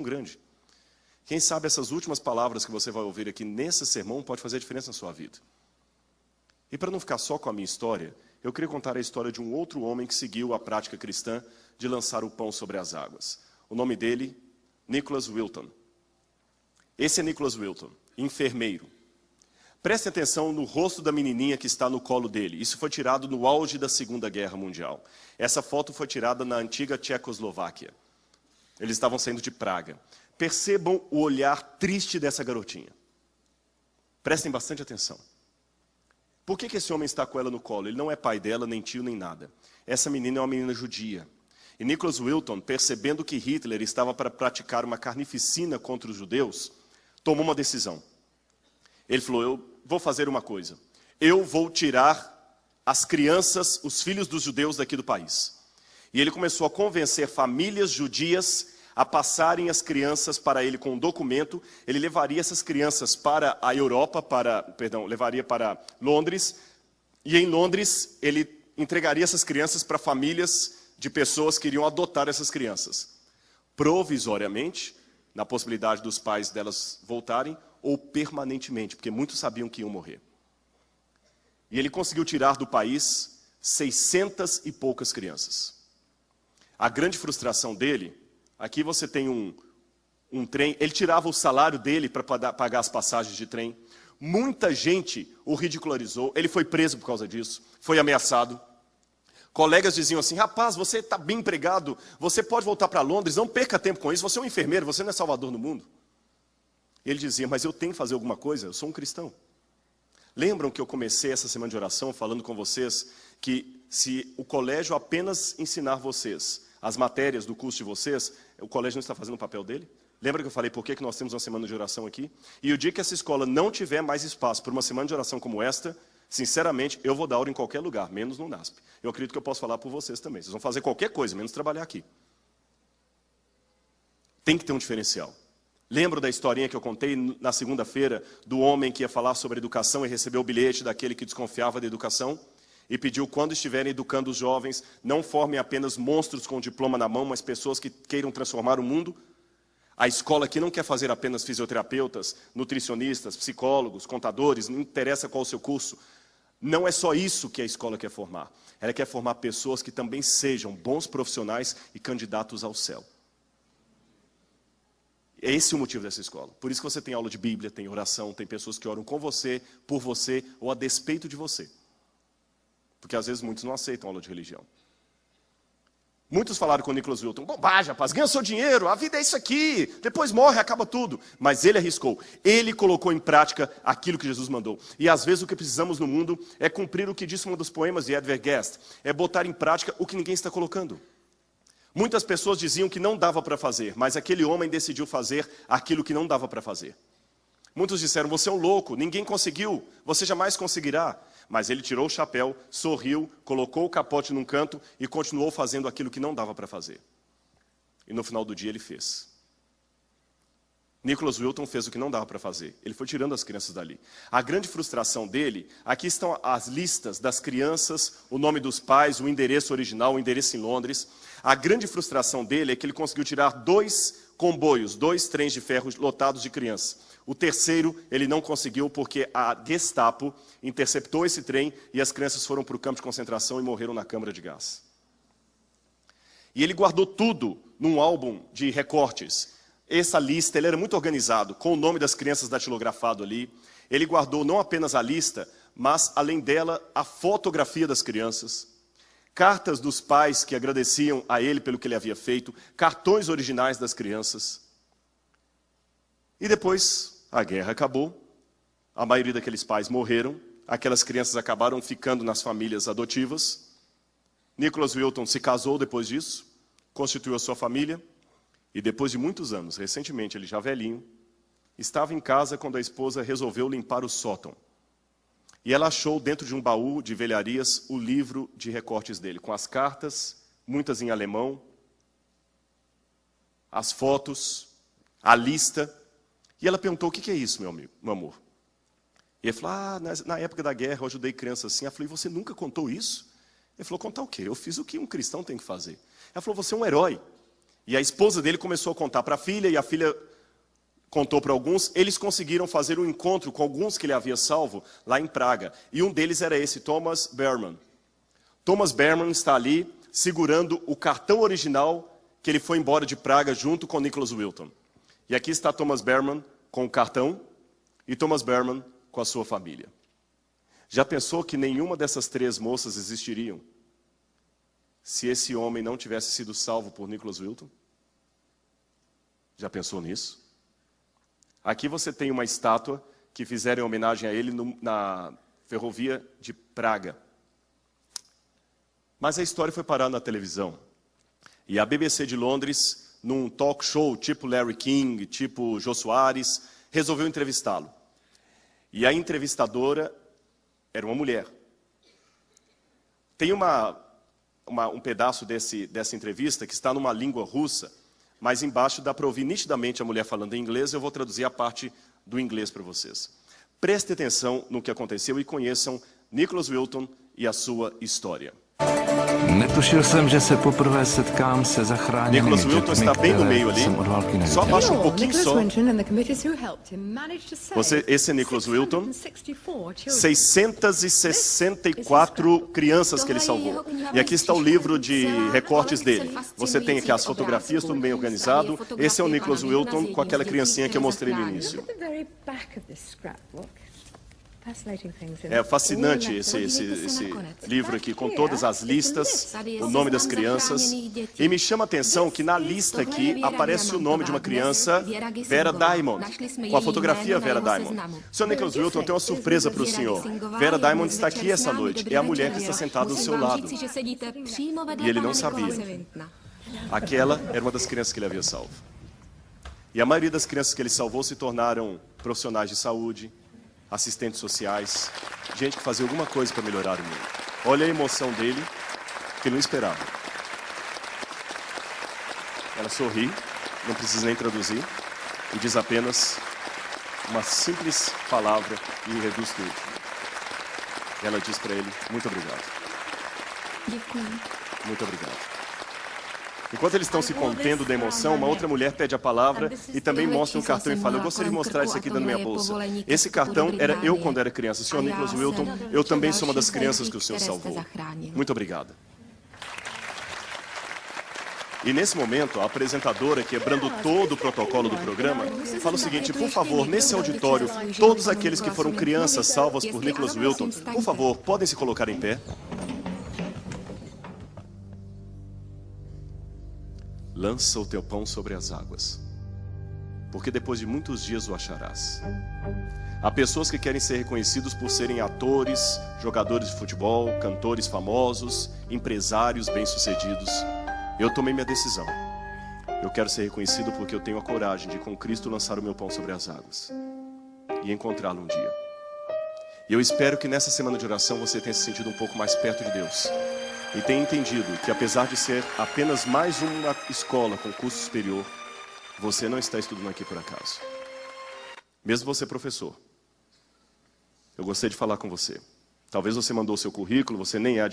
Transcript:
grande. Quem sabe essas últimas palavras que você vai ouvir aqui nesse sermão pode fazer a diferença na sua vida. E para não ficar só com a minha história, eu queria contar a história de um outro homem que seguiu a prática cristã de lançar o pão sobre as águas. O nome dele, Nicholas Wilton. Esse é Nicholas Wilton, enfermeiro. Preste atenção no rosto da menininha que está no colo dele. Isso foi tirado no auge da Segunda Guerra Mundial. Essa foto foi tirada na antiga Tchecoslováquia. Eles estavam saindo de Praga. Percebam o olhar triste dessa garotinha. Prestem bastante atenção. Por que esse homem está com ela no colo? Ele não é pai dela, nem tio, nem nada. Essa menina é uma menina judia. E Nicholas Wilton, percebendo que Hitler estava para praticar uma carnificina contra os judeus, tomou uma decisão. Ele falou, eu vou fazer uma coisa. Eu vou tirar as crianças, os filhos dos judeus daqui do país. E ele começou a convencer famílias judias a passarem as crianças para ele com um documento. Ele levaria essas crianças para a Europa, levaria para Londres. E em Londres, ele entregaria essas crianças para famílias de pessoas que iriam adotar essas crianças. Provisoriamente, na possibilidade dos pais delas voltarem, ou permanentemente, porque muitos sabiam que iam morrer. E ele conseguiu tirar do país 600 e poucas crianças. A grande frustração dele, aqui você tem um trem, ele tirava o salário dele para pagar as passagens de trem. Muita gente o ridicularizou, ele foi preso por causa disso, foi ameaçado. Colegas diziam assim, rapaz, você está bem empregado, você pode voltar para Londres, não perca tempo com isso, você é um enfermeiro, você não é salvador do mundo. Ele dizia, mas eu tenho que fazer alguma coisa, eu sou um cristão. Lembram que eu comecei essa semana de oração falando com vocês que se o colégio apenas ensinar vocês as matérias do curso de vocês, o colégio não está fazendo o papel dele? Lembra que eu falei por que nós temos uma semana de oração aqui? E o dia que essa escola não tiver mais espaço para uma semana de oração como esta, sinceramente, eu vou dar aula em qualquer lugar, menos no NASP. Eu acredito que eu posso falar por vocês também. Vocês vão fazer qualquer coisa, menos trabalhar aqui. Tem que ter um diferencial. Lembra da historinha que eu contei na segunda-feira do homem que ia falar sobre educação e recebeu o bilhete daquele que desconfiava da educação? E pediu, quando estiverem educando os jovens, não formem apenas monstros com diploma na mão, mas pessoas que queiram transformar o mundo. A escola aqui não quer fazer apenas fisioterapeutas, nutricionistas, psicólogos, contadores, não interessa qual o seu curso. Não é só isso que a escola quer formar. Ela quer formar pessoas que também sejam bons profissionais e candidatos ao céu. É esse o motivo dessa escola. Por isso que você tem aula de Bíblia, tem oração, tem pessoas que oram com você, por você ou a despeito de você. Porque às vezes muitos não aceitam aula de religião. Muitos falaram com o Nicholas Wilton, bobagem, rapaz, ganha seu dinheiro, a vida é isso aqui, depois morre, acaba tudo. Mas ele arriscou, ele colocou em prática aquilo que Jesus mandou. E às vezes o que precisamos no mundo é cumprir o que disse um dos poemas de Edvard Guest, é botar em prática o que ninguém está colocando. Muitas pessoas diziam que não dava para fazer, mas aquele homem decidiu fazer aquilo que não dava para fazer. Muitos disseram, você é um louco, ninguém conseguiu, você jamais conseguirá. Mas ele tirou o chapéu, sorriu, colocou o capote num canto e continuou fazendo aquilo que não dava para fazer. E no final do dia ele fez. Nicholas Wilton fez o que não dava para fazer. Ele foi tirando as crianças dali. A grande frustração dele, aqui estão as listas das crianças, o nome dos pais, o endereço original, o endereço em Londres. A grande frustração dele é que ele conseguiu tirar 2 comboios, 2 trens de ferro lotados de crianças. O terceiro ele não conseguiu porque a Gestapo interceptou esse trem e as crianças foram para o campo de concentração e morreram na câmara de gás. E ele guardou tudo num álbum de recortes. Essa lista, ele era muito organizado, com o nome das crianças datilografado ali. Ele guardou não apenas a lista, mas além dela a fotografia das crianças, cartas dos pais que agradeciam a ele pelo que ele havia feito, cartões originais das crianças. E depois a guerra acabou, a maioria daqueles pais morreram, aquelas crianças acabaram ficando nas famílias adotivas. Nicholas Wilton se casou depois disso, constituiu a sua família, e depois de muitos anos, recentemente ele já velhinho, estava em casa quando a esposa resolveu limpar o sótão. E ela achou dentro de um baú de velharias o livro de recortes dele, com as cartas, muitas em alemão, as fotos, a lista. E ela perguntou, o que é isso, meu amigo, meu amor? E ele falou, na época da guerra eu ajudei crianças assim. Ela falou, e você nunca contou isso? Ele falou, contar o quê? Eu fiz o que um cristão tem que fazer. Ela falou, você é um herói. E a esposa dele começou a contar para a filha, e a filha contou para alguns. Eles conseguiram fazer um encontro com alguns que ele havia salvo lá em Praga. E um deles era esse, Thomas Berman. Thomas Berman está ali segurando o cartão original que ele foi embora de Praga junto com Nicholas Wilton. E aqui está Thomas Berman com o cartão e Thomas Berman com a sua família. Já pensou que nenhuma dessas 3 moças existiriam se esse homem não tivesse sido salvo por Nicholas Wilton? Já pensou nisso? Aqui você tem uma estátua que fizeram em homenagem a ele na ferrovia de Praga. Mas a história foi parar na televisão. E a BBC de Londres, num talk show tipo Larry King, tipo Jô Soares, resolveu entrevistá-lo. E a entrevistadora era uma mulher. Tem um pedaço dessa entrevista que está numa língua russa, mas embaixo dá para ouvir nitidamente a mulher falando em inglês. Eu vou traduzir a parte do inglês para vocês. Preste atenção no que aconteceu e conheçam Nicholas Wilton e a sua história. Netušil jsem, že se poprvé setkám se zachráněnými Nicholas Wilton dětmi, está bem no meio které ali. jsem od války Só neviděl. abaixa um pouquinho Nicholas só. Winton and the committees who helped him managed to save Esse é Nicholas Wilton. 664 children. 664 crianças que ele salvou. E aqui está o livro de recortes dele. Você tem aqui as fotografias, tudo bem organizado. Esse é o Nicholas Wilton com aquela criancinha que eu mostrei no início. Look at the very back of this scrapbook. Fascinating things in É it. fascinante esse livro aqui, com todas as listas, o nome das crianças. E me chama a atenção que na lista aqui aparece o nome de uma criança, Vera Diamond, com a fotografia Vera Diamond. Sr. Nicholas Wilton, tem uma surpresa para o senhor. Vera Diamond está aqui essa noite, é a mulher que está sentada do seu lado. E ele não sabia. Aquela era uma das crianças que ele havia salvo. E a maioria das crianças que ele salvou se tornaram profissionais de saúde, assistentes sociais, gente que fazia alguma coisa para melhorar o mundo. Olha a emoção dele, que não esperava. Ela sorri, não precisa nem traduzir, e diz apenas uma simples palavra e reduz tudo. Ela diz para ele, muito obrigado. Muito obrigado. Enquanto eles estão se contendo da emoção, uma outra mulher pede a palavra e também mostra um cartão e fala, eu gostaria de mostrar isso aqui dentro da minha bolsa. Esse cartão era eu quando era criança. Sr. Nicholas Wilton, eu também sou uma das crianças que o senhor salvou. Muito obrigado. E nesse momento, a apresentadora, quebrando todo o protocolo do programa, fala o seguinte, por favor, nesse auditório, todos aqueles que foram crianças salvas por Nicholas Wilton, por favor, podem se colocar em pé. Lança o teu pão sobre as águas, porque depois de muitos dias o acharás. Há pessoas que querem ser reconhecidos por serem atores, jogadores de futebol, cantores famosos, empresários bem-sucedidos. Eu tomei minha decisão. Eu quero ser reconhecido porque eu tenho a coragem de, com Cristo, lançar o meu pão sobre as águas e encontrá-lo um dia. E eu espero que nessa semana de oração você tenha se sentido um pouco mais perto de Deus. E tenha entendido que, apesar de ser apenas mais uma escola com curso superior, você não está estudando aqui por acaso. Mesmo você professor, eu gostaria de falar com você. Talvez você mandou o seu currículo, você nem é